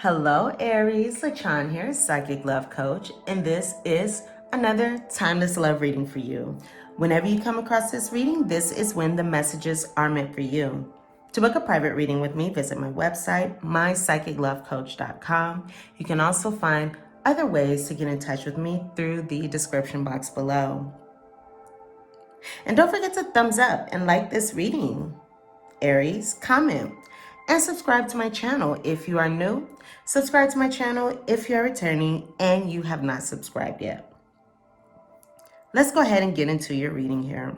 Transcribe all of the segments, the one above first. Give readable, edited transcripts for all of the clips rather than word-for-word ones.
Hello Aries, LaChan here, Psychic Love Coach, and this is another timeless love reading for you. Whenever you come across this reading, this is when the messages are meant for you. To book a private reading with me, visit my website, mypsychiclovecoach.com. You can also find other ways to get in touch with me through the description box below. And don't forget to thumbs up and like this reading. Aries, comment, and subscribe to my channel if you are new. Subscribe to my channel if you're returning and you have not subscribed yet. Let's go ahead and get into your reading here.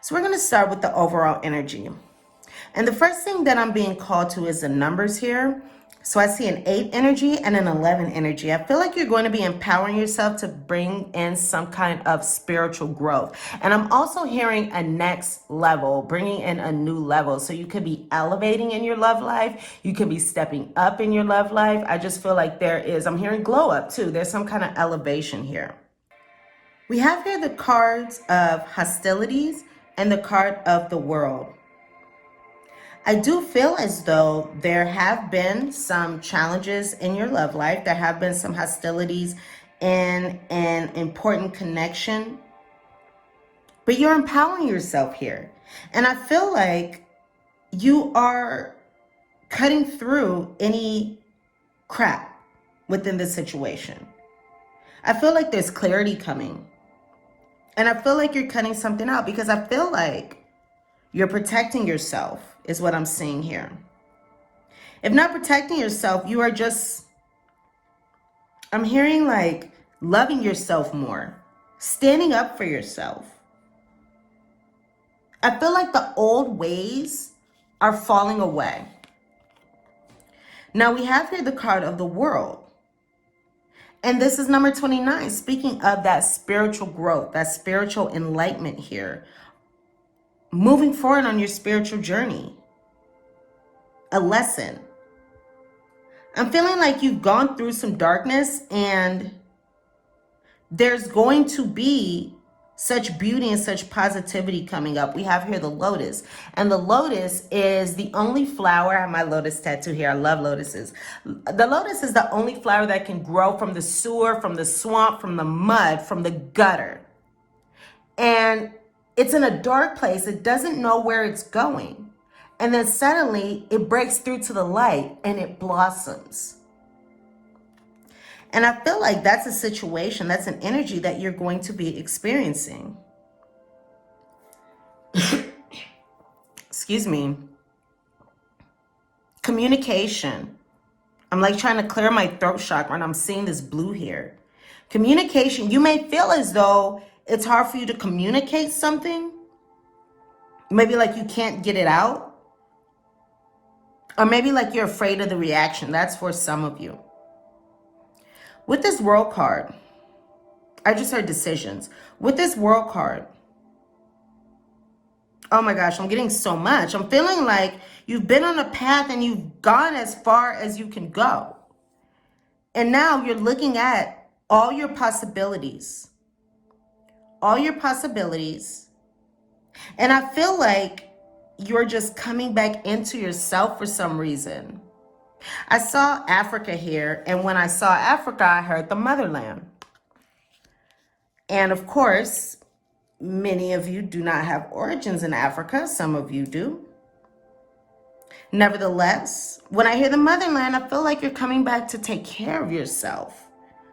So we're going to start with the overall energy. And the first thing that I'm being called to is the numbers here. So I see an 8 energy and an 11 energy. I feel like you're going to be empowering yourself to bring in some kind of spiritual growth. And I'm also hearing a next level, bringing in a new level. So you could be elevating in your love life. You could be stepping up in your love life. I just feel like I'm hearing glow up too. There's some kind of elevation here. We have here the cards of hostilities and the card of the world. I do feel as though there have been some challenges in your love life. There have been some hostilities in an important connection. But you're empowering yourself here. And I feel like you are cutting through any crap within the situation. I feel like there's clarity coming. And I feel like you're cutting something out because I feel like you're protecting yourself is what I'm seeing here. If not protecting yourself, you are just, I'm hearing like loving yourself more, standing up for yourself. I feel like the old ways are falling away. Now we have here the card of the world. And this is number 29, speaking of that spiritual growth, that spiritual enlightenment here. Moving forward on your spiritual journey. A lesson. I'm feeling like you've gone through some darkness and there's going to be such beauty and such positivity coming up. We have here the lotus. And the lotus is the only flower. I have my lotus tattoo here. I love lotuses. The lotus is the only flower that can grow from the sewer, from the swamp, from the mud, from the gutter. And it's in a dark place. It doesn't know where it's going. And then suddenly it breaks through to the light and it blossoms. And I feel like that's a situation, that's an energy that you're going to be experiencing. Excuse me. Communication. I'm like trying to clear my throat chakra and I'm seeing this blue here. Communication. You may feel as though it's hard for you to communicate something. Maybe like you can't get it out. Or maybe like you're afraid of the reaction. That's for some of you. With this world card, I just heard decisions. With this world card, oh my gosh, I'm getting so much. I'm feeling like you've been on a path and you've gone as far as you can go. And now you're looking at all your possibilities. All your possibilities. And I feel like you're just coming back into yourself for some reason. I saw Africa here, and when I saw Africa, I heard the motherland. And of course, many of you do not have origins in Africa. Some of you do. Nevertheless, when I hear the motherland, I feel like you're coming back to take care of yourself,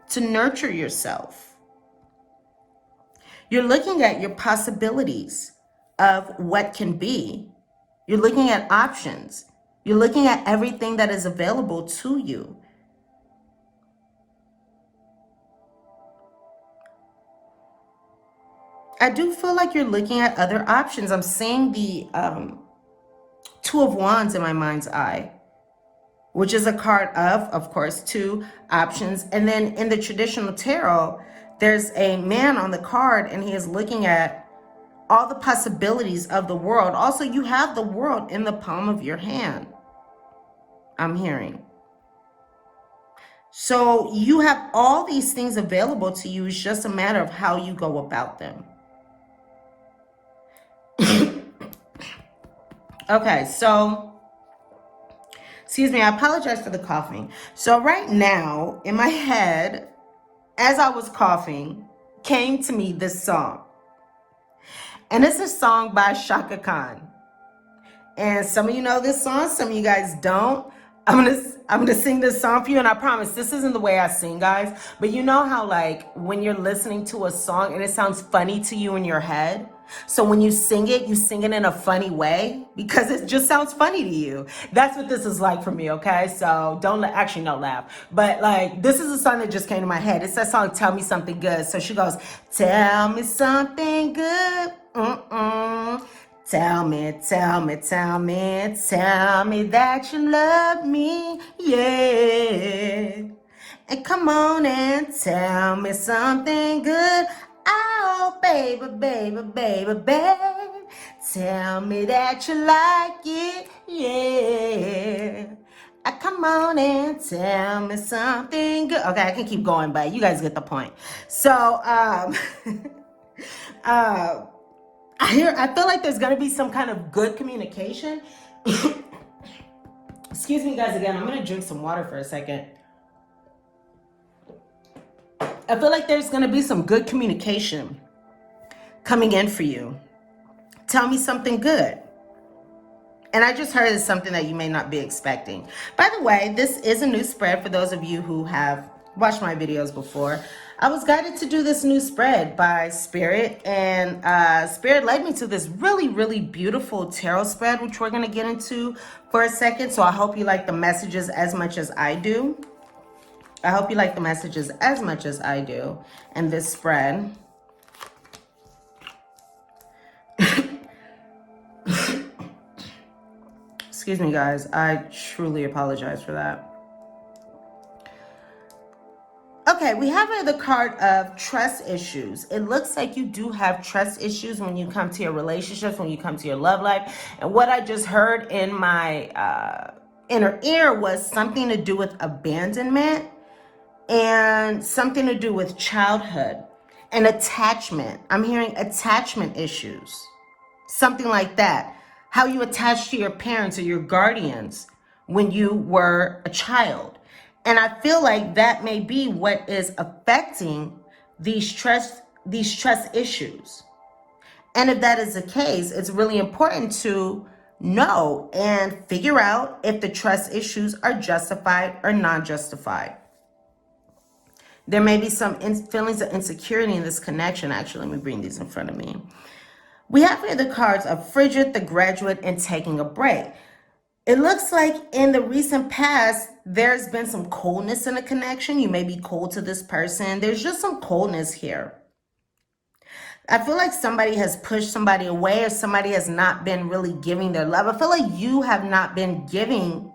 to nurture yourself. You're looking at your possibilities of what can be. You're looking at options. You're looking at everything that is available to you. I do feel like you're looking at other options. I'm seeing the Two of Wands in my mind's eye, which is a card of course, 2 options. And then in the traditional tarot, there's a man on the card and he is looking at all the possibilities of the world. Also, you have the world in the palm of your hand, I'm hearing. So you have all these things available to you. It's just a matter of how you go about them. Okay, so Excuse me, I apologize for the coughing. So right now, in my head, as I was coughing, came to me this song. And it's a song by Shaka Khan. And some of you know this song, some of you guys don't. I'm gonna sing this song for you, and I promise this isn't the way I sing, guys. But you know how, like, when you're listening to a song and it sounds funny to you in your head, so when you sing it in a funny way because it just sounds funny to you. That's what this is like for me, okay? So don't actually no laugh, but like this is a song that just came to my head. It's that song, "Tell Me Something Good." So she goes, "Tell me something good. Tell me, tell me, tell me, tell me that you love me, yeah. And come on and tell me something good. Oh, baby, baby, baby, baby. Tell me that you like it, yeah. Come on and tell me something good." Okay, I can keep going, but you guys get the point. So, I feel like there's gonna be some kind of good communication. Excuse me, guys, again, I'm gonna drink some water for a second. I feel like there's gonna be some good communication coming in for you. Tell me something good. And I just heard it's something that you may not be expecting. By the way, this is a new spread for those of you who have watched my videos before. I was guided to do this new spread by Spirit, and Spirit led me to this really, really beautiful tarot spread, which we're going to get into for a second. So I hope you like the messages as much as I do. I hope you like the messages as much as I do in this spread. Excuse me, guys. I truly apologize for that. Okay, we have the card of trust issues. It looks like you do have trust issues when you come to your relationships, when you come to your love life. And what I just heard in my inner ear was something to do with abandonment and something to do with childhood and attachment. I'm hearing attachment issues, something like that. How you attach to your parents or your guardians when you were a child. And I feel like that may be what is affecting these trust issues. And if that is the case, it's really important to know and figure out if the trust issues are justified or non-justified. There may be some feelings of insecurity in this connection. Actually, let me bring these in front of me. We have here the cards of Frigid, the Graduate, and Taking a Break. It looks like in the recent past, there's been some coldness in a connection. You may be cold to this person. There's just some coldness here. I feel like somebody has pushed somebody away, or somebody has not been really giving their love. I feel like you have not been giving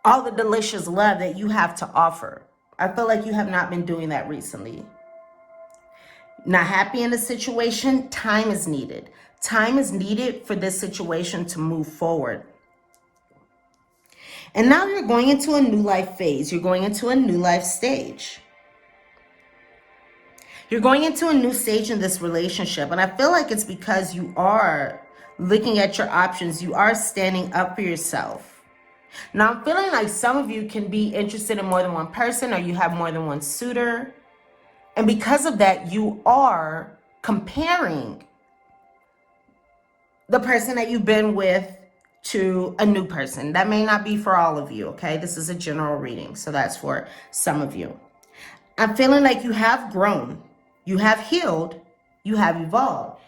all the delicious love that you have to offer. I feel like you have not been doing that recently. Not happy in the situation, time is needed. Time is needed for this situation to move forward. And now you're going into a new life phase. You're going into a new life stage. You're going into a new stage in this relationship. And I feel like it's because you are looking at your options. You are standing up for yourself. Now, I'm feeling like some of you can be interested in more than one person, or you have more than one suitor. And because of that, you are comparing the person that you've been with to a new person. That may not be for all of you, okay? This is a general reading, so that's for some of you. I'm feeling like you have grown, you have healed, you have evolved.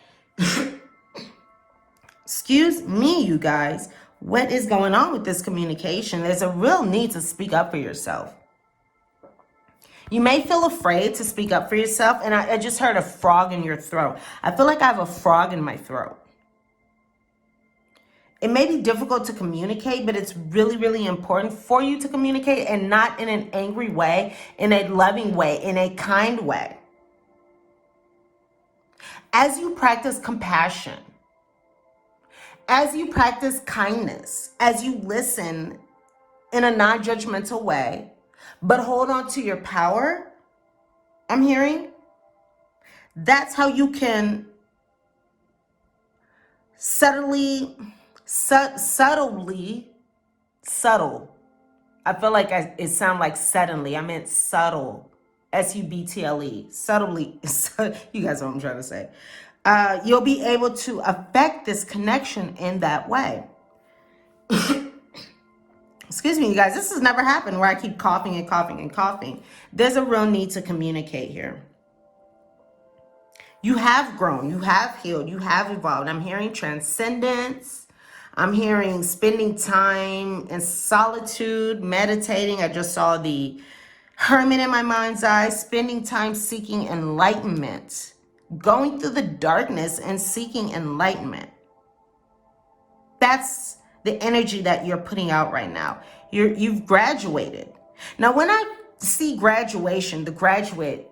Excuse me, you guys. What is going on with this communication? There's a real need to speak up for yourself. You may feel afraid to speak up for yourself, and I just heard a frog in your throat. I feel like I have a frog in my throat. It may be difficult to communicate, but it's really, really important for you to communicate, and not in an angry way, in a loving way, in a kind way. As you practice compassion, as you practice kindness, as you listen in a non-judgmental way, but hold on to your power, I'm hearing, that's how you can subtly Subtle. I feel like it sounded like suddenly. I meant subtle. S-U-B-T-L-E. Subtly. You guys know what I'm trying to say. You'll be able to affect this connection in that way. Excuse me, you guys. This has never happened where I keep coughing and coughing and coughing. There's a real need to communicate here. You have grown. You have healed. You have evolved. I'm hearing transcendence. I'm hearing spending time in solitude, meditating. I just saw the Hermit in my mind's eye, spending time seeking enlightenment, going through the darkness and seeking enlightenment. That's the energy that you're putting out right now. You've graduated. Now, when I see graduation, the graduate,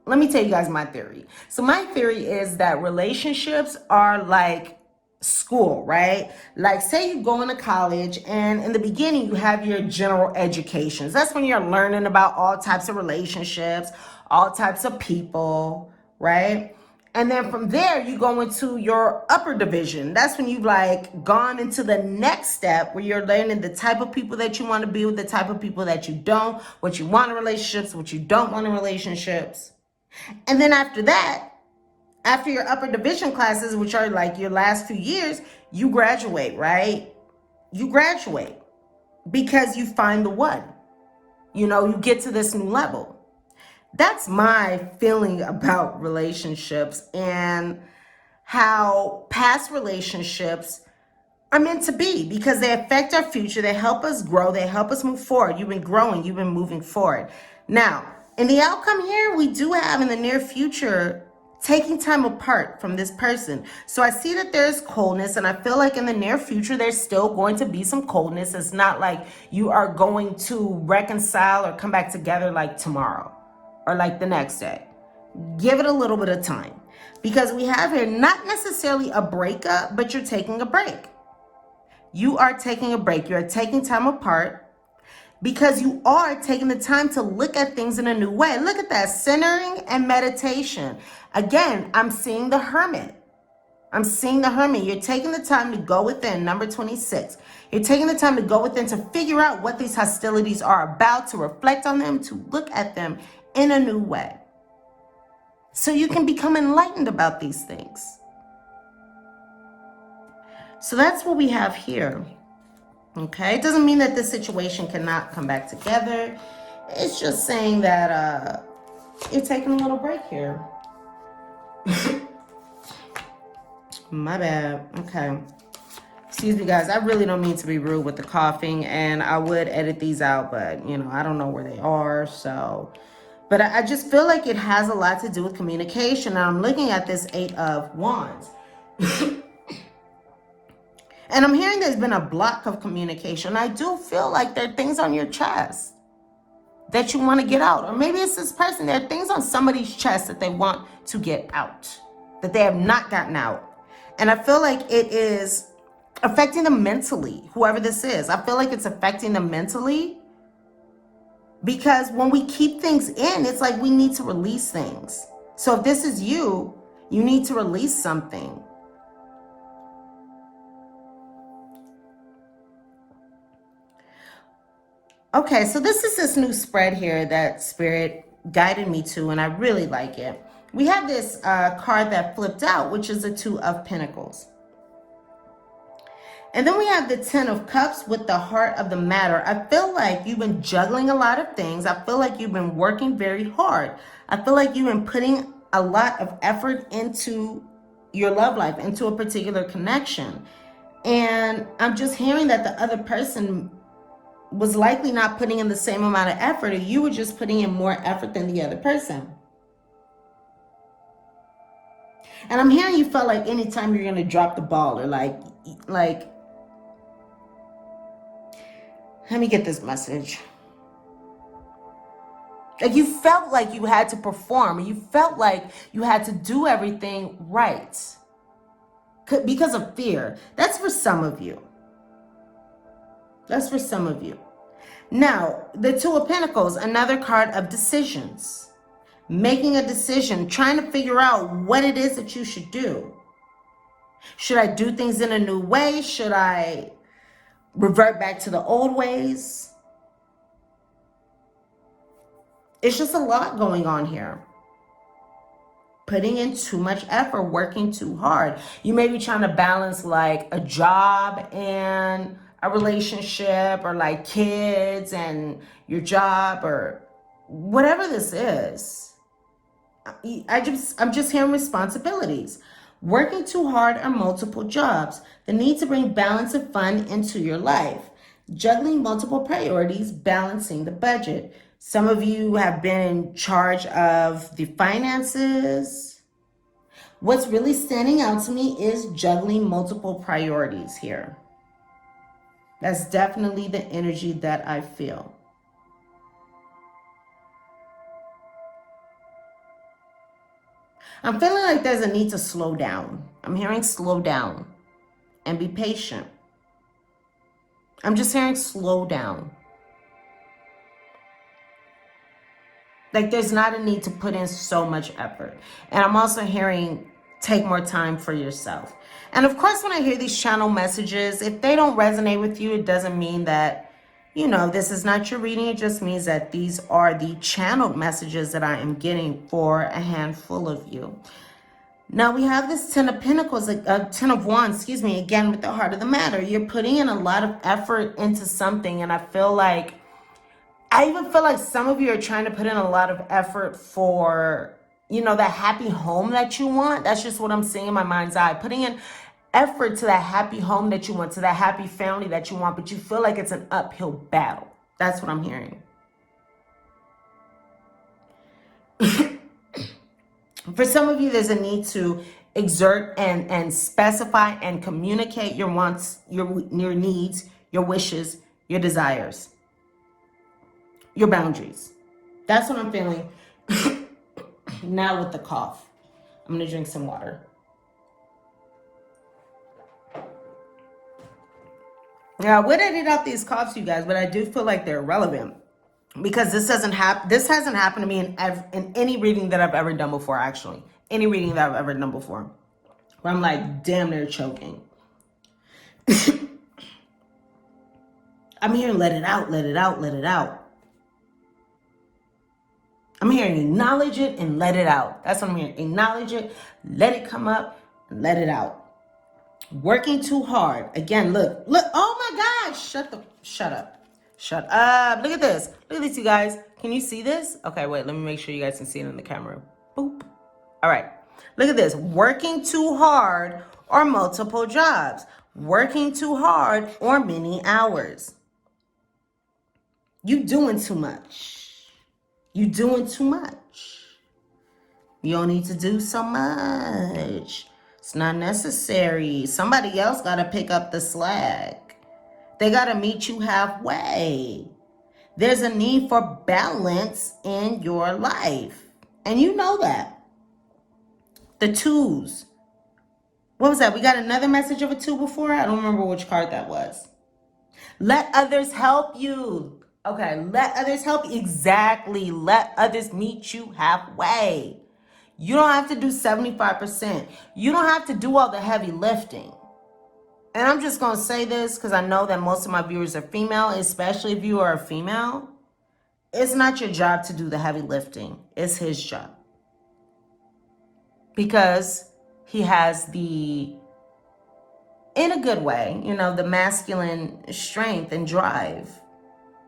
let me tell you guys my theory. So my theory is that relationships are like school, right? Like say you go into college and in the beginning you have your general educations. That's when you're learning about all types of relationships, all types of people, right? And then from there you go into your upper division. That's when you've like gone into the next step where you're learning the type of people that you want to be with, the type of people that you don't, what you want in relationships, what you don't want in relationships. And then after that, after your upper division classes, which are like your last few years, you graduate, right? You graduate because you find the one. You know, you get to this new level. That's my feeling about relationships and how past relationships are meant to be because they affect our future. They help us grow. They help us move forward. You've been growing. You've been moving forward. Now, in the outcome here, we do have in the near future taking time apart from this person. So I see that there's coldness, and I feel like in the near future, there's still going to be some coldness. It's not like you are going to reconcile or come back together like tomorrow or like the next day. Give it a little bit of time because we have here not necessarily a breakup, but you're taking a break. You are taking a break. You're taking time apart because you are taking the time to look at things in a new way. Look at that, centering and meditation. Again, I'm seeing the Hermit. I'm seeing the Hermit. You're taking the time to go within, number 26. You're taking the time to go within to figure out what these hostilities are about, to reflect on them, to look at them in a new way. So you can become enlightened about these things. So that's what we have here. Okay, it doesn't mean that this situation cannot come back together. It's just saying that you're taking a little break here. My bad. Okay. Excuse me, guys. I really don't mean to be rude with the coughing, and I would edit these out, but, you know, I don't know where they are, so. But I just feel like it has a lot to do with communication. And I'm looking at this 8 of Wands. And I'm hearing there's been a block of communication. I do feel like there are things on your chest that you want to get out. Or maybe it's this person. There are things on somebody's chest that they want to get out, that they have not gotten out. And I feel like it is affecting them mentally, whoever this is. I feel like it's affecting them mentally because when we keep things in, it's like we need to release things. So if this is you, you need to release something. Okay, so this is this new spread here that Spirit guided me to, and I really like it. We have this card that flipped out, which is the 2 of Pentacles. And then we have the 10 of Cups with the heart of the matter. I feel like you've been juggling a lot of things. I feel like you've been working very hard. I feel like you've been putting a lot of effort into your love life, into a particular connection. And I'm just hearing that the other person was likely not putting in the same amount of effort, or you were just putting in more effort than the other person. And I'm hearing you felt like anytime you're going to drop the ball or like, let me get this message. Like you felt like you had to perform, or you felt like you had to do everything right because of fear. That's for some of you. That's for some of you. Now, the 2 of Pentacles, another card of decisions. Making a decision, trying to figure out what it is that you should do. Should I do things in a new way? Should I revert back to the old ways. It's just a lot going on here. Putting in too much effort, working too hard. You may be trying to balance like a job and a relationship, or like kids and your job, or whatever this is. I'm just hearing responsibilities. Working too hard on multiple jobs. The need to bring balance and fun into your life. Juggling multiple priorities, balancing the budget. Some of you have been in charge of the finances. What's really standing out to me is juggling multiple priorities here. That's definitely the energy that I feel. I'm feeling like there's a need to slow down. I'm hearing slow down and be patient. I'm just hearing slow down. Like there's not a need to put in so much effort. And I'm also hearing take more time for yourself. And of course, when I hear these channel messages, if they don't resonate with you, it doesn't mean that, you know, this is not your reading. It just means that these are the channeled messages that I am getting for a handful of you. Now we have this 10 of Pentacles, 10 of Wands, excuse me, again with the heart of the matter. You're putting in a lot of effort into something, and I even feel like some of you are trying to put in a lot of effort for, you know, that happy home that you want. That's just what I'm seeing in my mind's eye. Putting in effort to that happy home that you want, to that happy family that you want, but you feel like it's an uphill battle. That's what I'm hearing. For some of you, there's a need to exert and specify and communicate your wants, your needs, your wishes, your desires, your boundaries. That's what I'm feeling. Now with the cough, I'm gonna drink some water. Now, I would edit out these coughs, you guys, but I do feel like they're relevant because this hasn't happened to me in any reading that I've ever done before. Actually, any reading that I've ever done before, where I'm like, damn, they're choking. I'm hearing let it out, let it out, let it out. I'm hearing acknowledge it and let it out. That's what I'm hearing. Acknowledge it, let it come up, and let it out. Working too hard. Again, look. Oh my gosh. Shut up. Look at this. Look at this, you guys. Can you see this? Okay, wait. Let me make sure you guys can see it in the camera. Boop. All right. Look at this. Working too hard or multiple jobs. Working too hard or many hours. You doing too much. You doing too much. You don't need to do so much. It's not necessary. Somebody else got to pick up the slack. They got to meet you halfway. There's a need for balance in your life. And you know that. The twos. What was that? We got another message of a two before? I don't remember which card that was. Let others help you. Okay, let others help you. Exactly. Let others meet you halfway. You don't have to do 75%. You don't have to do all the heavy lifting. And I'm just going to say this because I know that most of my viewers are female, especially if you are a female. It's not your job to do the heavy lifting. It's his job. Because he has in a good way, you know, the masculine strength and drive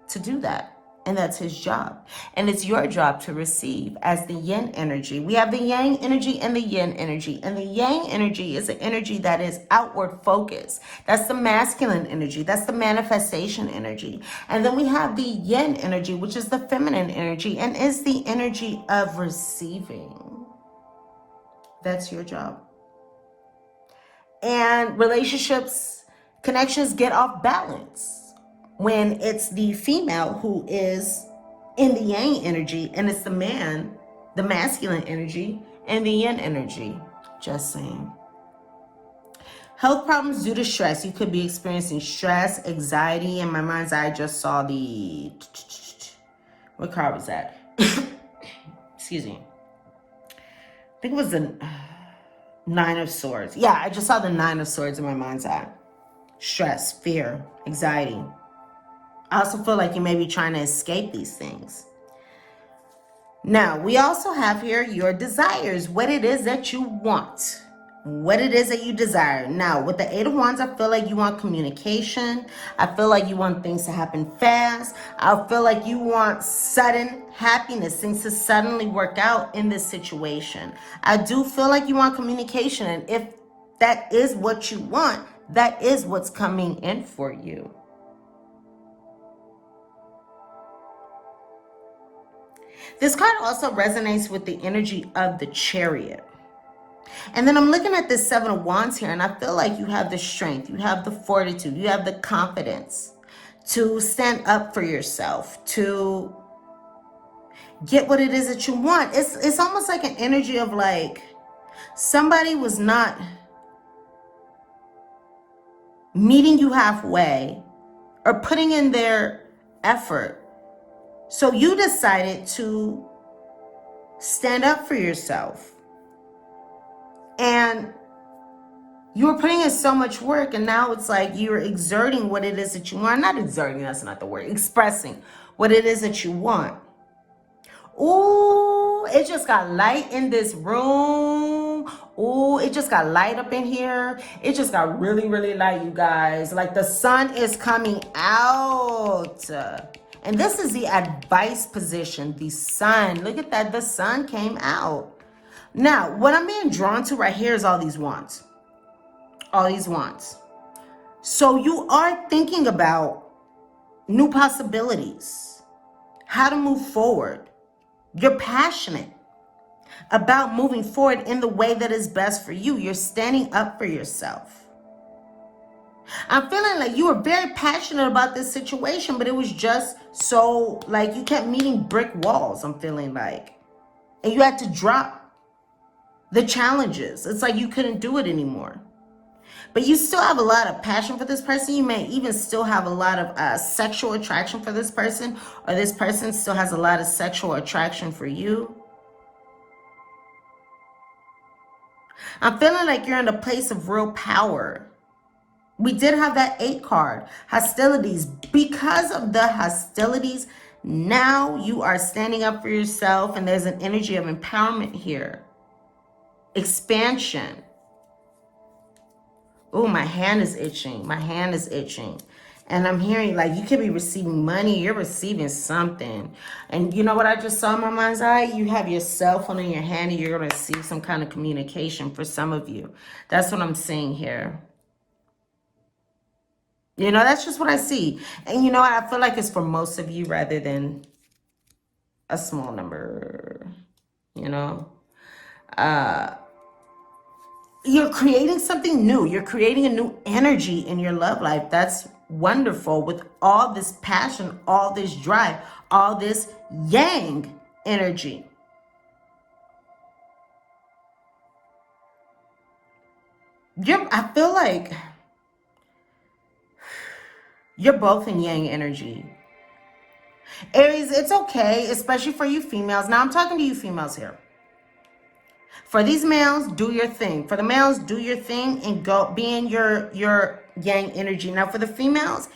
to do that. And that's his job. And it's your job to receive as the yin energy. We have the yang energy and the yin energy. And the yang energy is an energy that is outward focused. That's the masculine energy. That's the manifestation energy. And then we have the yin energy, which is the feminine energy and is the energy of receiving. That's your job. And relationships, connections get off balance when it's the female who is in the yang energy and it's the man, the masculine energy, and the yin energy. Just saying. Health problems due to stress. You could be experiencing stress, anxiety. In my mind's eye, I just saw the... What card was that? Excuse me. I think it was the Nine of Swords. Yeah, I just saw the Nine of Swords in my mind's eye. stress, fear, anxiety. I also feel like you may be trying to escape these things. Now, we also have here your desires, what it is that you want, what it is that you desire. Now, with the Eight of Wands, I feel like you want communication. I feel like you want things to happen fast. I feel like you want sudden happiness, things to suddenly work out in this situation. I do feel like you want communication, and if that is what you want, that is what's coming in for you. This card also resonates with the energy of the Chariot. And then I'm looking at this Seven of Wands here, and I feel like you have the strength, you have the fortitude, you have the confidence to stand up for yourself, to get what it is that you want. It's almost like an energy of like somebody was not meeting you halfway or putting in their effort. So you decided to stand up for yourself. And you were putting in so much work, and now it's like you're exerting what it is that you want. Not exerting, that's not the word. Expressing what it is that you want. Ooh, it just got light in this room. Ooh, it just got light up in here. It just got really, really light, you guys. Like the sun is coming out. And this is the advice position, the sun. Look at that, the sun came out. Now, what I'm being drawn to right here is all these wands. All these wands. So you are thinking about new possibilities, how to move forward. You're passionate about moving forward in the way that is best for you. You're standing up for yourself. I'm feeling like you were very passionate about this situation, but it was just so like you kept meeting brick walls, I'm feeling like. And you had to drop the challenges. It's like you couldn't do it anymore. But you still have a lot of passion for this person. You may even still have a lot of sexual attraction for this person, or this person still has a lot of sexual attraction for you. I'm feeling like you're in a place of real power. We did have that 8 card, hostilities. Because of the hostilities, now you are standing up for yourself, and there's an energy of empowerment here. Expansion. Oh, my hand is itching. My hand is itching. And I'm hearing like you could be receiving money. You're receiving something. And you know what I just saw in my mind's eye? You have your cell phone in your hand, and you're going to receive some kind of communication for some of you. That's what I'm seeing here. You know, that's just what I see. And you know what? I feel like it's for most of you rather than a small number, you know. You're creating something new. You're creating a new energy in your love life. That's wonderful, with all this passion, all this drive, all this yang energy. I feel like you're both in yang energy. Aries, it's okay, especially for you females. Now I'm talking to you females here. For these males, do your thing. For the males, do your thing and go be in your yang energy. Now for the females,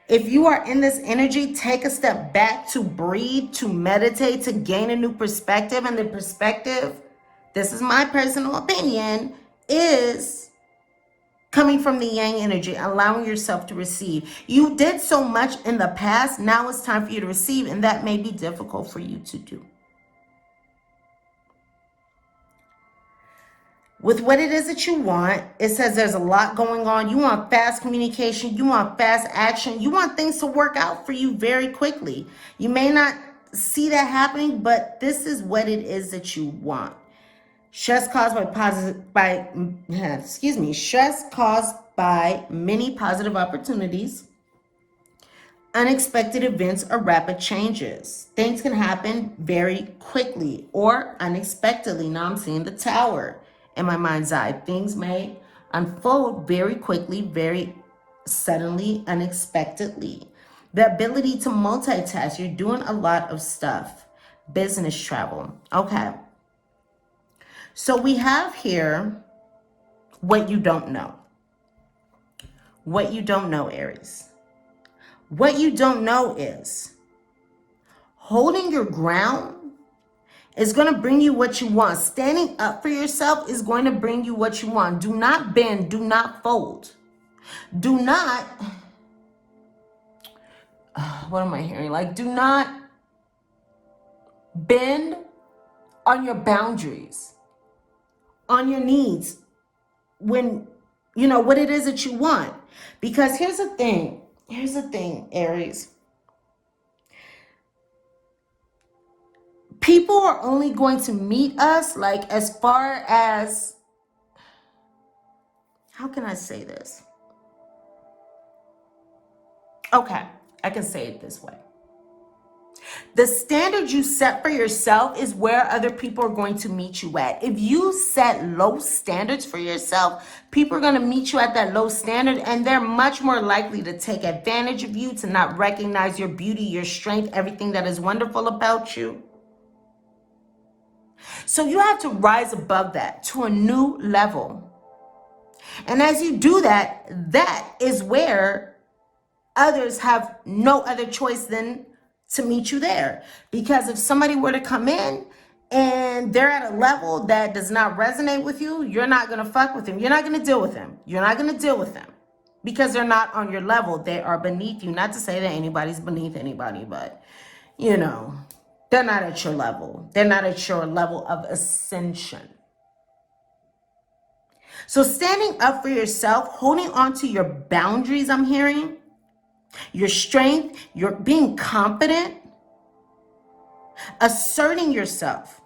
if you are in this energy, take a step back to breathe, to meditate, to gain a new perspective. And the perspective, this is my personal opinion, is coming from the yang energy, allowing yourself to receive. You did so much in the past. Now it's time for you to receive, and that may be difficult for you to do. With what it is that you want, it says there's a lot going on. You want fast communication. You want fast action. You want things to work out for you very quickly. You may not see that happening, but this is what it is that you want. Stress caused stress caused by many positive opportunities, unexpected events, or rapid changes. Things can happen very quickly or unexpectedly. Now I'm seeing the Tower in my mind's eye. Things may unfold very quickly, very suddenly, unexpectedly. The ability to multitask. You're doing a lot of stuff. Business travel. Okay. So we have here what you don't know. what you don't know, Aries. What you don't know is holding your ground is going to bring you what you want. Standing up for yourself is going to bring you what you want. Do not bend. Do not fold. Do not, what am I hearing? Like, do not bend on your boundaries, on your needs, when, you know, what it is that you want. Because here's the thing, Aries. People are only going to meet us, like, as far as, how can I say this? Okay, I can say it this way. The standard you set for yourself is where other people are going to meet you at. If you set low standards for yourself, people are going to meet you at that low standard, and they're much more likely to take advantage of you, to not recognize your beauty, your strength, everything that is wonderful about you. So you have to rise above that to a new level. And as you do that, that is where others have no other choice than to meet you there. Because if somebody were to come in and they're at a level that does not resonate with you, you're not going to fuck with them. You're not going to deal with them. You're not going to deal with them because they're not on your level. They are beneath you. Not to say that anybody's beneath anybody, but, you know, they're not at your level. They're not at your level of ascension. So standing up for yourself, holding on to your boundaries, I'm hearing, your strength, you're being confident, asserting yourself,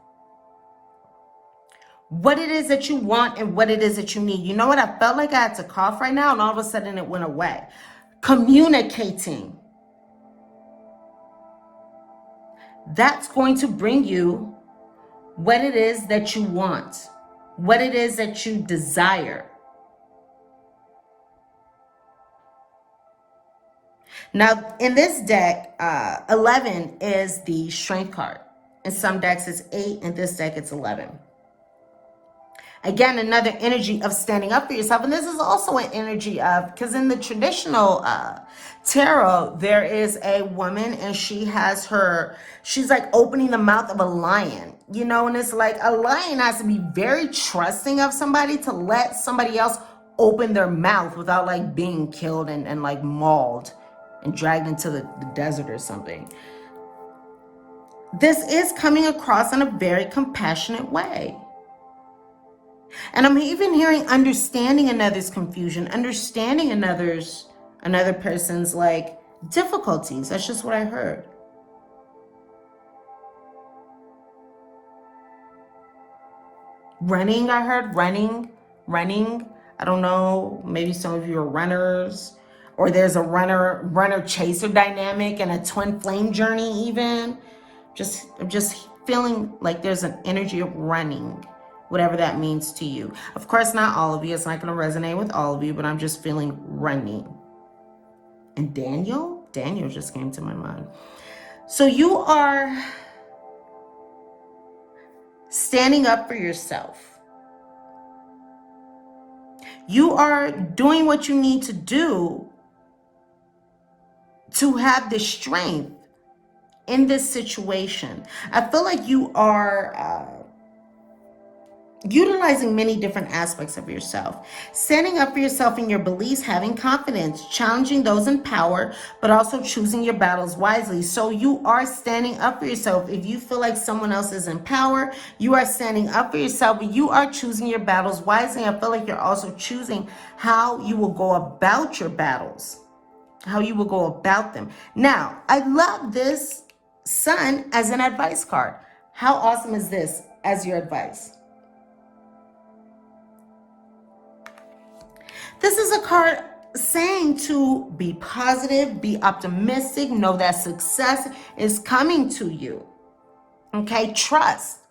what it is that you want and what it is that you need. You know what? I felt like I had to cough right now, and all of a sudden it went away. Communicating. That's going to bring you what it is that you want, what it is that you desire. Now, in this deck, 11 is the strength card. In some decks, it's 8. In this deck, it's 11. Again, another energy of standing up for yourself. And this is also an energy of, because in the traditional tarot, there is a woman and she has she's like opening the mouth of a lion, you know, and it's like a lion has to be very trusting of somebody to let somebody else open their mouth without like being killed and like mauled and dragged into the desert or something. This is coming across in a very compassionate way. And I'm even hearing understanding another's confusion, understanding another person's like difficulties. That's just what I heard. Running, I heard running. I don't know, maybe some of you are runners, or there's a runner chaser dynamic and a twin flame journey even. I'm just feeling like there's an energy of running, whatever that means to you. Of course, not all of you. It's not going to resonate with all of you, but I'm just feeling running. And Daniel just came to my mind. So you are standing up for yourself. You are doing what you need to do to have the strength in this situation. I feel like you are utilizing many different aspects of yourself, standing up for yourself in your beliefs, having confidence, challenging those in power, but also choosing your battles wisely. So you are standing up for yourself. If you feel like someone else is in power, you are standing up for yourself, but you are choosing your battles wisely. I feel like you're also choosing how you will go about your battles, how you will go about them. Now, I love this Sun as an advice card. How awesome is this as your advice? This is a card saying to be positive, be optimistic, know that success is coming to you. Okay, trust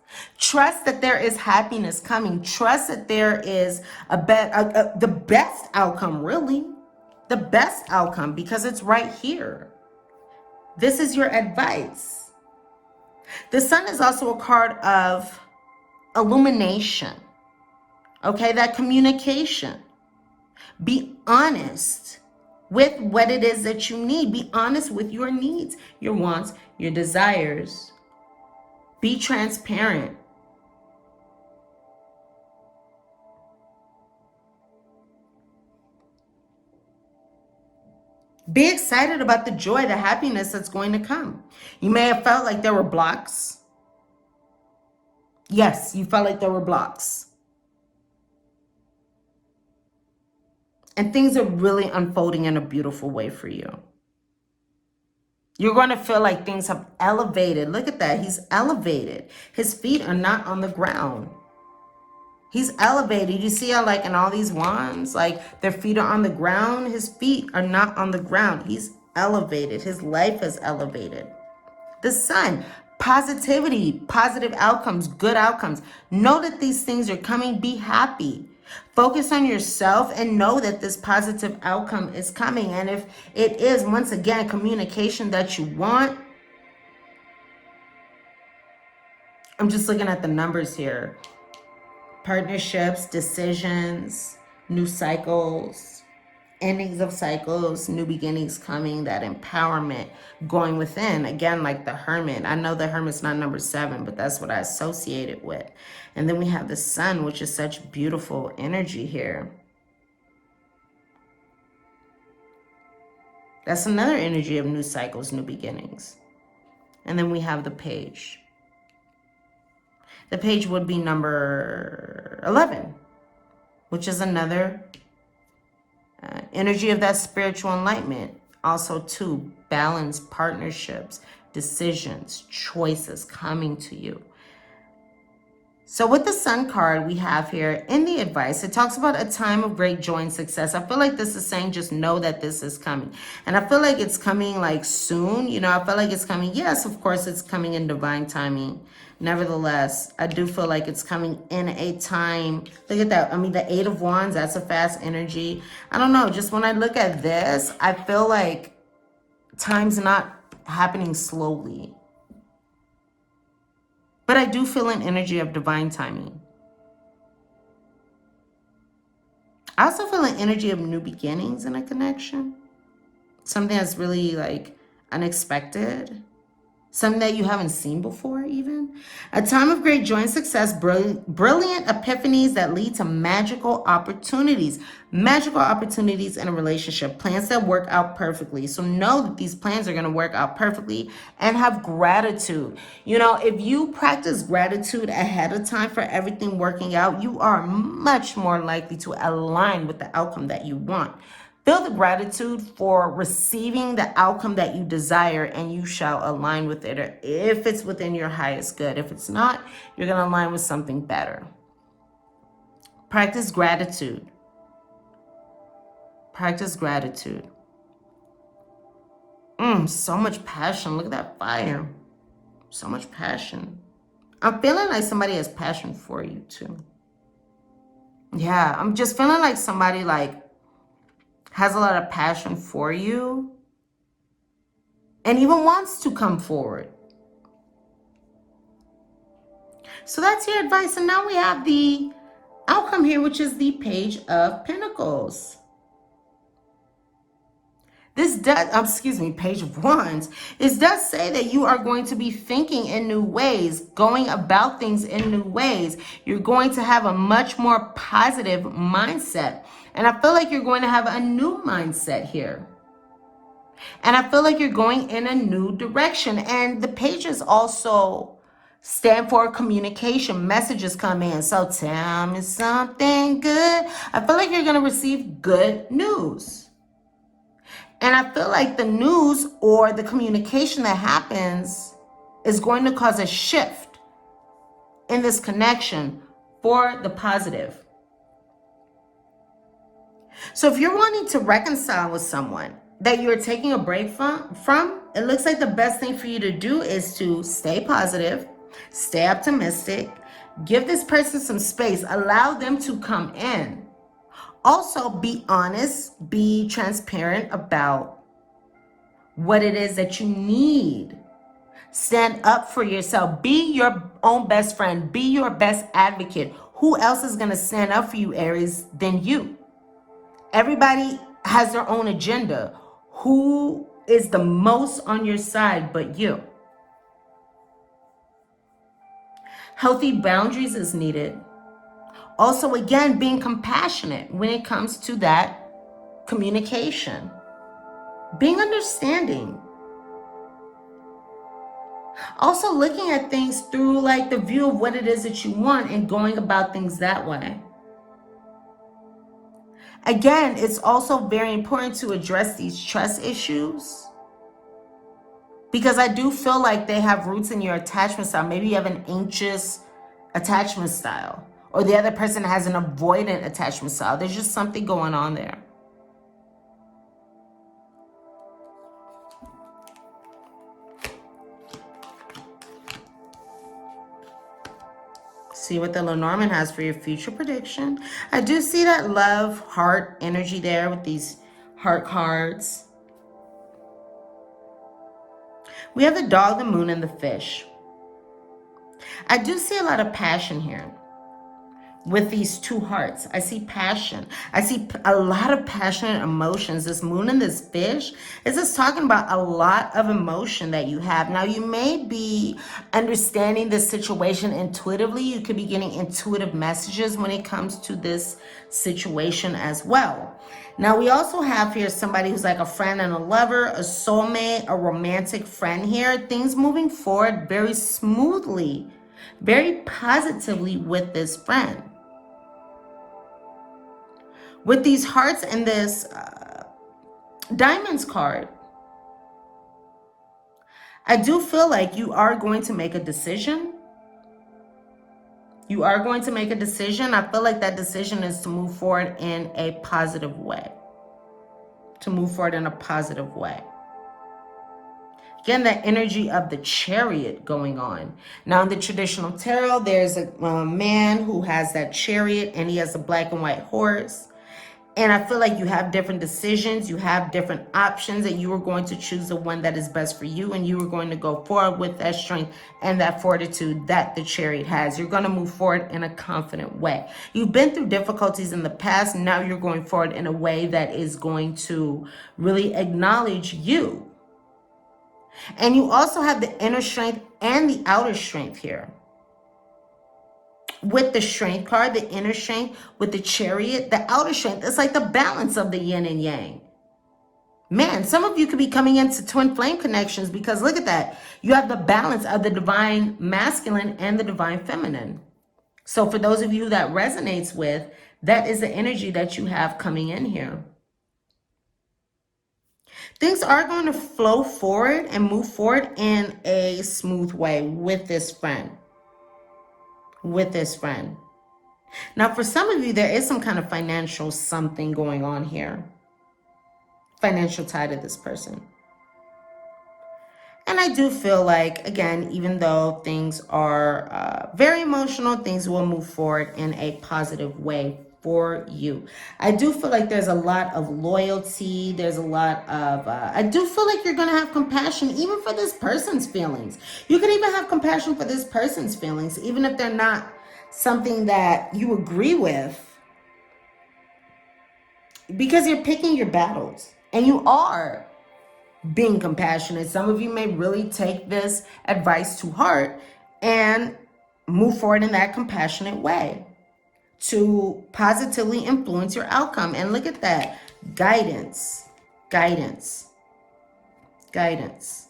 that there is happiness coming. Trust that there is the best outcome, really. The best outcome, because it's right here. This is your advice. The Sun is also a card of illumination. Okay, that communication. Be honest. with what it is that you need. Be honest with your needs, your wants, your desires. Be transparent. Be excited about the joy, the happiness that's going to come. You may have felt like there were blocks. Yes, you felt like there were blocks. And things are really unfolding in a beautiful way for you. You're going to feel like things have elevated. Look at that. He's elevated. His feet are not on the ground. He's elevated. You see how like in all these wands, like their feet are on the ground. His feet are not on the ground. He's elevated. His life is elevated. The sun, positivity, positive outcomes, good outcomes. Know that these things are coming. Be happy. Focus on yourself and know that this positive outcome is coming. And if it is, once again, communication that you want, I'm just looking at the numbers here. Partnerships, decisions, new cycles, endings of cycles, new beginnings coming, that empowerment going within. Again, like the Hermit. I know the Hermit's not number 7, but that's what I associate it with. And then we have the Sun, which is such beautiful energy here. That's another energy of new cycles, new beginnings. And then we have the Page. The Page would be number 11, which is another energy of that spiritual enlightenment. Also, too, balance, partnerships, decisions, choices coming to you. So with the Sun card we have here in the advice, it talks about a time of great joy and success. I feel like this is saying just know that this is coming. And I feel like it's coming like soon. You know, I feel like it's coming. Yes, of course, it's coming in divine timing. Nevertheless, I do feel like it's coming in a time. Look at that. I mean, the 8 of Wands, that's a fast energy. I don't know. Just when I look at this, I feel like time's not happening slowly. But I do feel an energy of divine timing. I also feel an energy of new beginnings in a connection. Something that's really like unexpected. Something that you haven't seen before even. A time of great joy and success, brilliant epiphanies that lead to magical opportunities. Magical opportunities in a relationship. Plans that work out perfectly. So know that these plans are going to work out perfectly and have gratitude. You know, if you practice gratitude ahead of time for everything working out, you are much more likely to align with the outcome that you want. Feel the gratitude for receiving the outcome that you desire, and you shall align with it, or if it's within your highest good. If it's not, you're going to align with something better. Practice gratitude. Practice gratitude. So much passion. Look at that fire. So much passion. I'm feeling like somebody has passion for you too. Yeah, I'm just feeling like somebody like has a lot of passion for you and even wants to come forward. So that's your advice. And now we have the outcome here, which is the Page of Pentacles. This does, Page of Wands. It does say that you are going to be thinking in new ways, going about things in new ways. You're going to have a much more positive mindset. And I feel like you're going to have a new mindset here. And I feel like you're going in a new direction. And the pages also stand for communication. Messages come in. So tell me something good. I feel like you're going to receive good news. And I feel like the news or the communication that happens is going to cause a shift in this connection for the positive. So if you're wanting to reconcile with someone that you're taking a break from, it looks like the best thing for you to do is to stay positive, stay optimistic, give this person some space, allow them to come in. Also, be honest, be transparent about what it is that you need. Stand up for yourself. Be your own best friend. Be your best advocate. Who else is going to stand up for you, Aries, than you? Everybody has their own agenda. Who is the most on your side but you? Healthy boundaries is needed. Also, again, being compassionate when it comes to that communication. Being understanding. Also looking at things through like the view of what it is that you want and going about things that way. Again, it's also very important to address these trust issues, because I do feel like they have roots in your attachment style. Maybe you have an anxious attachment style, or the other person has an avoidant attachment style. There's just something going on there. See what the Lenormand has for your future prediction. I do see that love, heart energy there with these heart cards. We have the dog, the moon, and the fish. I do see a lot of passion here with these two hearts. I see passion. I see a lot of passionate emotions. This moon and this fish is just talking about a lot of emotion that you have. Now, you may be understanding this situation intuitively. You could be getting intuitive messages when it comes to this situation as well. Now, we also have here somebody who's like a friend and a lover, a soulmate, a romantic friend here. Things moving forward very smoothly, very positively with this friend. With these hearts and this diamonds card, I do feel like you are going to make a decision. You are going to make a decision. I feel like that decision is to move forward in a positive way. To move forward in a positive way. Again, that energy of the Chariot going on. Now, in the traditional tarot, there's a man who has that chariot and he has a black and white horse. And I feel like you have different decisions, you have different options, and you are going to choose the one that is best for you, and you are going to go forward with that strength and that fortitude that the Chariot has. You're going to move forward in a confident way. You've been through difficulties in the past. Now you're going forward in a way that is going to really acknowledge you. And you also have the inner strength and the outer strength here. With the strength card, the inner strength, with the Chariot, the outer strength, it's like the balance of the yin and yang. Man, some of you could be coming into twin flame connections, because look at that. You have the balance of the divine masculine and the divine feminine. So for those of you that resonates with, that is the energy that you have coming in here. Things are going to flow forward and move forward in a smooth way with this friend. With this friend. Now, for some of you, there is some kind of financial something going on here. Financial tie to this person. And I do feel like, again, even though things are very emotional, things will move forward in a positive way for you. I do feel like there's a lot of loyalty. There's a lot of, I do feel like you're going to have compassion even for this person's feelings. You can even have compassion for this person's feelings, even if they're not something that you agree with, because you're picking your battles and you are being compassionate. Some of you may really take this advice to heart and move forward in that compassionate way to positively influence your outcome. And look at that. Guidance, guidance, guidance.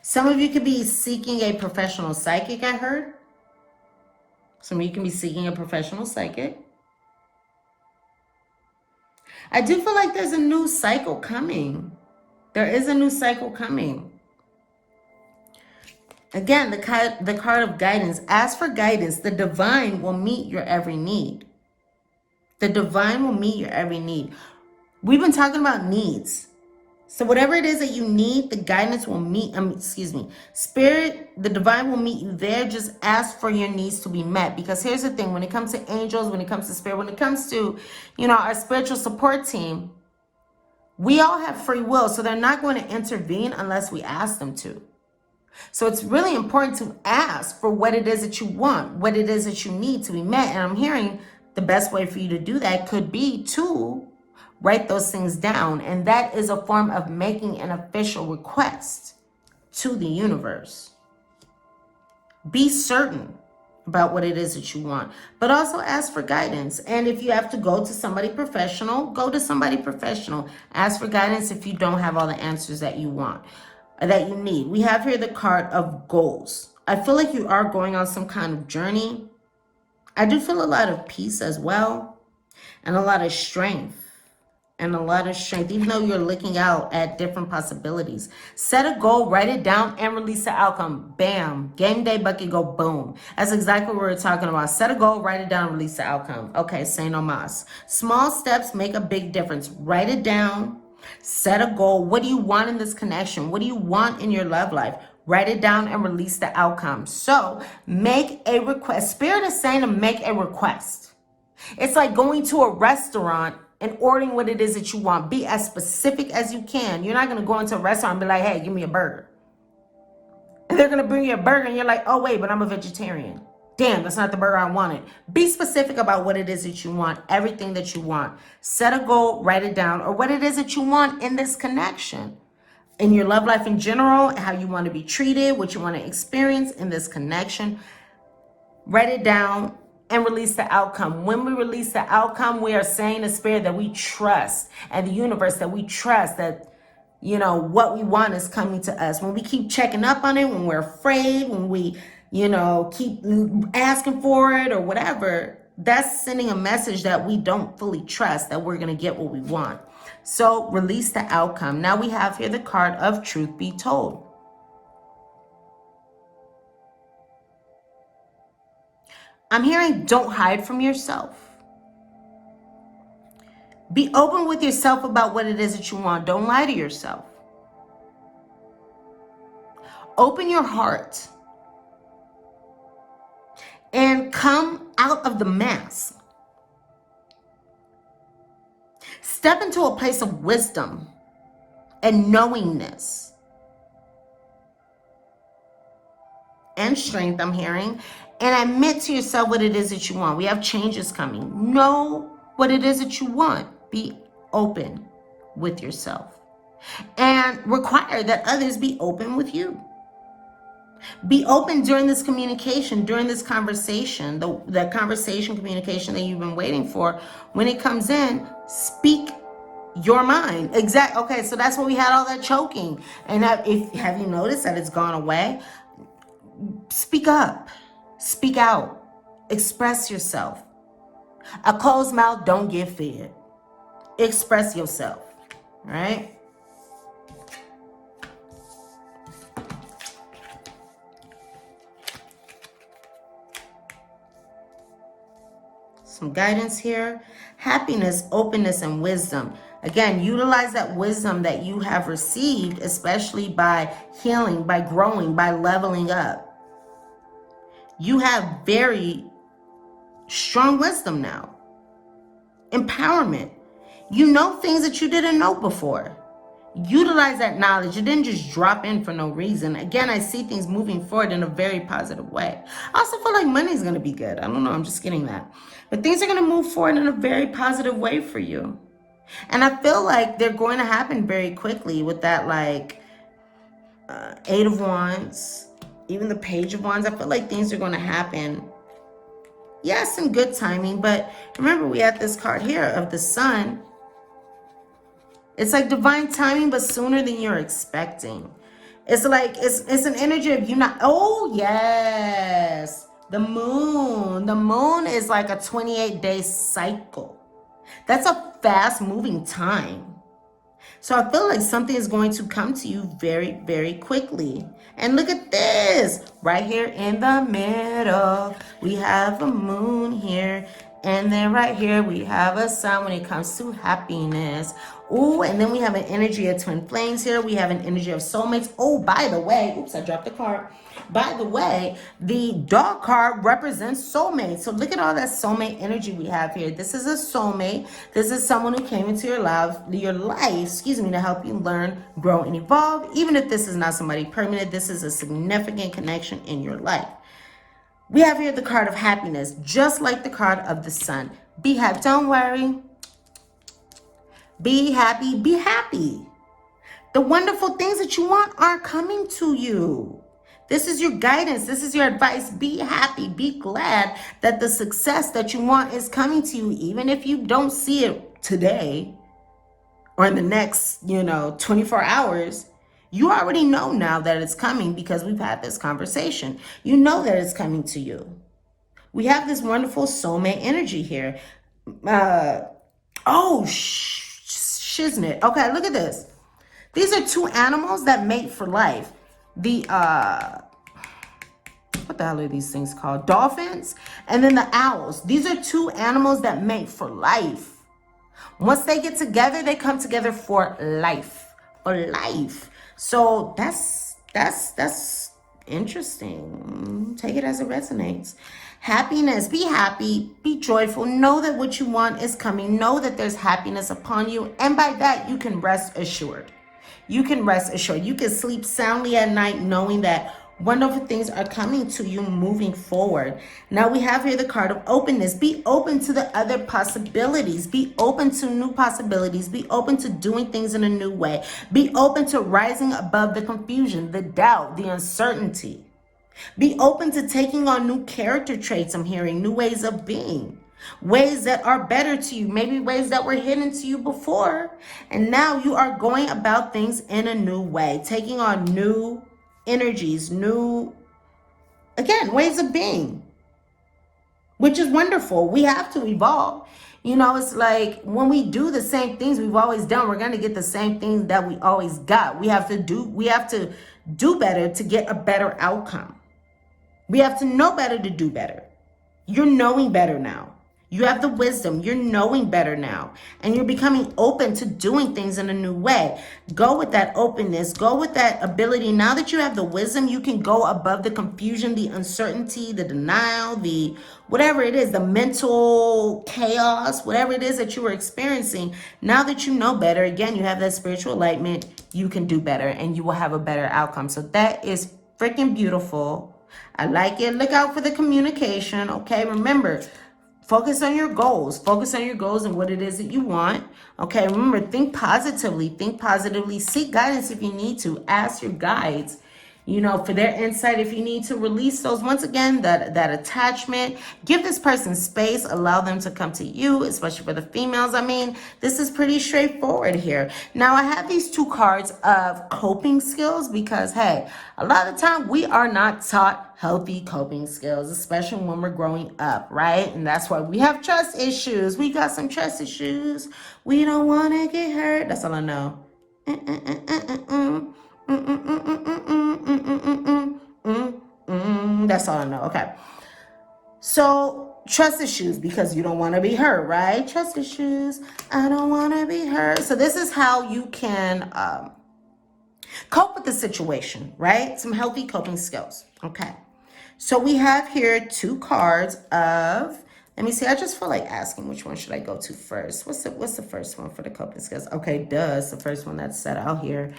Some of you could be seeking a professional psychic, I heard. Some of you can be seeking a professional psychic. I do feel like there's a new cycle coming. There is a new cycle coming. Again, the card of guidance. Ask for guidance. The divine will meet your every need. The divine will meet your every need. We've been talking about needs. So whatever it is that you need, the guidance will meet, Spirit, the divine will meet you there. Just ask for your needs to be met. Because here's the thing, when it comes to angels, when it comes to spirit, when it comes to, our spiritual support team, we all have free will. So they're not going to intervene unless we ask them to. So it's really important to ask for what it is that you want, what it is that you need to be met. And I'm hearing the best way for you to do that could be to write those things down. And that is a form of making an official request to the universe. Be certain about what it is that you want, but also ask for guidance. And if you have to go to somebody professional, go to somebody professional. Ask for guidance if you don't have all the answers that you want, that you need. We have here the card of goals. I feel like you are going on some kind of journey. I do feel a lot of peace as well, and a lot of strength. Even though you're looking out at different possibilities. Set a goal, write it down, and release the outcome. Bam. Game day bucket, go boom. That's exactly what we're talking about. Set a goal, write it down, release the outcome. Okay, say no mas. Small steps make a big difference. Write it down. Set a goal. What do you want in this connection? What do you want in your love life? Write it down and release the outcome. So make a request. Spirit is saying to make a request. It's like going to a restaurant and ordering what it is that you want. Be as specific as you can. You're not going to go into a restaurant and be like, hey, give me a burger. And they're going to bring you a burger and you're like, oh, wait, but I'm a vegetarian. Damn, that's not the burger I wanted. Be specific about what it is that you want, everything that you want. Set a goal, write it down, or what it is that you want in this connection. In your love life in general, how you want to be treated, what you want to experience in this connection. Write it down and release the outcome. When we release the outcome, we are saying to Spirit that we trust, and the universe that we trust that, you know, what we want is coming to us. When we keep checking up on it, when we're afraid, when we, you know, keep asking for it or whatever, that's sending a message that we don't fully trust that we're going to get what we want. So release the outcome. Now we have here the card of truth be told. I'm hearing don't hide from yourself. Be open with yourself about what it is that you want. Don't lie to yourself. Open your heart and come out of the mask. Step into a place of wisdom and knowingness and strength, I'm hearing. And admit to yourself what it is that you want. We have changes coming. Know what it is that you want. Be open with yourself. And require that others be open with you. Be open during this communication, during this conversation, the conversation, communication that you've been waiting for. When it comes in, speak your mind. Okay, so that's why we had all that choking. And have you noticed that it's gone away? Speak up. Speak out. Express yourself. A closed mouth don't get fed. Express yourself. All right? Some guidance here. Happiness, openness, and wisdom. Again, utilize that wisdom that you have received, especially by healing, by growing, by leveling up. You have very strong wisdom now. Empowerment. You know things that you didn't know before. Utilize that knowledge. It didn't just drop in for no reason. Again, I see things moving forward in a very positive way. I also feel like money's going to be good. I don't know. I'm just getting that. But things are going to move forward in a very positive way for you. And I feel like they're going to happen very quickly with that, like, Eight of Wands. Even the Page of Wands, I feel like things are going to happen. Yes, in good timing, but remember we have this card here of the Sun. It's like divine timing, but sooner than you're expecting. It's like, it's an energy of you not, oh yes, the moon. The moon is like a 28-day cycle. That's a fast moving time. So I feel like something is going to come to you very, very quickly. And look at this. Right here in the middle, we have a moon here. And then right here, we have a sun when it comes to happiness. Oh, and then we have an energy of twin flames here. We have an energy of soulmates. Oh, by the way, oops, I dropped the card. By the way, the dog card represents soulmates. So look at all that soulmate energy we have here. This is a soulmate. This is someone who came into your life, to help you learn, grow, and evolve. Even if this is not somebody permanent, this is a significant connection in your life. We have here the card of happiness, just like the card of the Sun. Be happy. Don't worry. Be happy. Be happy. The wonderful things that you want are coming to you. This is your guidance. This is your advice. Be happy. Be glad that the success that you want is coming to you, even if you don't see it today or in the next, 24 hours. You already know now that it's coming because we've had this conversation. You know that it's coming to you. We have this wonderful soulmate energy here. Shiznit. Okay, look at this. These are two animals that mate for life. What the hell are these things called? Dolphins, and then the owls. These are two animals that mate for life. Once they get together, they come together for life. For life. So that's interesting. Take it as it resonates. Happiness. Be happy. Be joyful. Know that what you want is coming. Know that there's happiness upon you. And by that, you can rest assured. You can rest assured. You can sleep soundly at night knowing that wonderful things are coming to you moving forward. Now we have here the card of openness. Be open to the other possibilities. Be open to new possibilities. Be open to doing things in a new way. Be open to rising above the confusion, the doubt, the uncertainty. Be open to taking on new character traits. I'm hearing new ways of being. Ways that are better to you, maybe ways that were hidden to you before. And now you are going about things in a new way, taking on new energies, new, again, ways of being, which is wonderful. We have to evolve. It's like when we do the same things we've always done, we're going to get the same things that we always got. We have to do better to get a better outcome. We have to know better to do better. You're knowing better now. You have the wisdom. You're knowing better now. And you're becoming open to doing things in a new way. Go with that openness. Go with that ability. Now that you have the wisdom, you can go above the confusion, the uncertainty, the denial, the whatever it is, the mental chaos, whatever it is that you were experiencing. Now that you know better, again, you have that spiritual enlightenment, you can do better and you will have a better outcome. So that is freaking beautiful. I like it. Look out for the communication. Okay, remember, focus on your goals. Focus on your goals and what it is that you want. Okay, remember, think positively. Think positively. Seek guidance if you need to. Ask your guides, for their insight. If you need to release those, once again, that attachment, give this person space. Allow them to come to you, especially for the females. I mean, this is pretty straightforward here. Now, I have these two cards of coping skills because, hey, a lot of the time we are not taught healthy coping skills, especially when we're growing up, right? And that's why we have trust issues. We got some trust issues. We don't want to get hurt. That's all I know. That's all I know. Okay. So trust issues because you don't want to be hurt, right? Trust issues. I don't want to be hurt. So this is how you can cope with the situation, right? Some healthy coping skills. Okay. So we have here two cards of, let me see, I just feel like asking which one should I go to first. What's the first one for the coping skills? Okay, it's the first one that's set out here.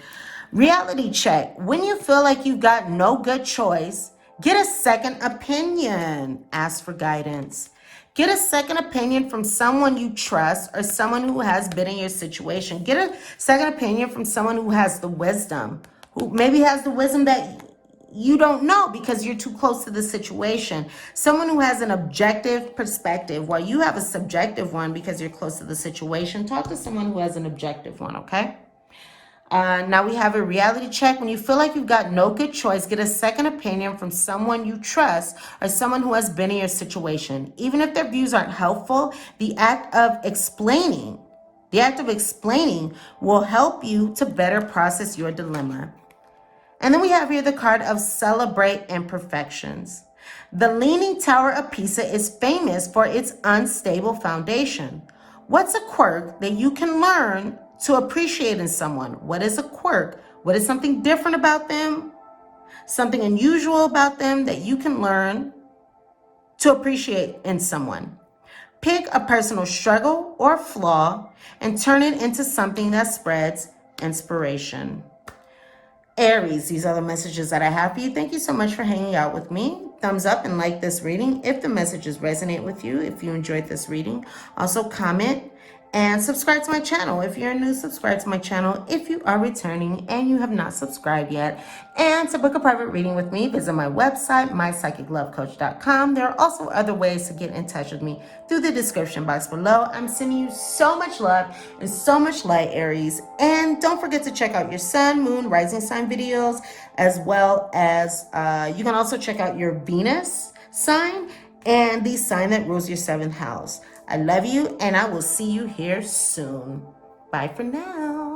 Reality check. When you feel like you've got no good choice, get a second opinion. Ask for guidance. Get a second opinion from someone you trust or someone who has been in your situation. Get a second opinion from someone who has the wisdom, who maybe has the wisdom that you don't know because you're too close to the situation. Someone who has an objective perspective while you have a subjective one because you're close to the situation. Talk to someone who has an objective one, okay? Now we have a reality check. When you feel like you've got no good choice, get a second opinion from someone you trust or someone who has been in your situation. Even if their views aren't helpful, the act of explaining will help you to better process your dilemma. And then we have here the card of celebrate imperfections. The Leaning Tower of Pisa is famous for its unstable foundation. What's a quirk that you can learn to appreciate in someone? What is a quirk? What is something different about them? Something unusual about them that you can learn to appreciate in someone. Pick a personal struggle or flaw and turn it into something that spreads inspiration. Aries, these are the messages that I have for you. Thank you so much for hanging out with me. thumbs up and like this reading if the messages resonate with you, if you enjoyed this reading. Also comment and subscribe to my channel. If you're new, subscribe to my channel. If you are returning and you have not subscribed yet, and to book a private reading with me, visit my website, mypsychiclovecoach.com. There are also other ways to get in touch with me through the description box below. I'm sending you so much love and so much light, Aries. And don't forget to check out your sun, moon, rising sign videos, as well as you can also check out your Venus sign and the sign that rules your 7th house. I love you, and I will see you here soon. Bye for now.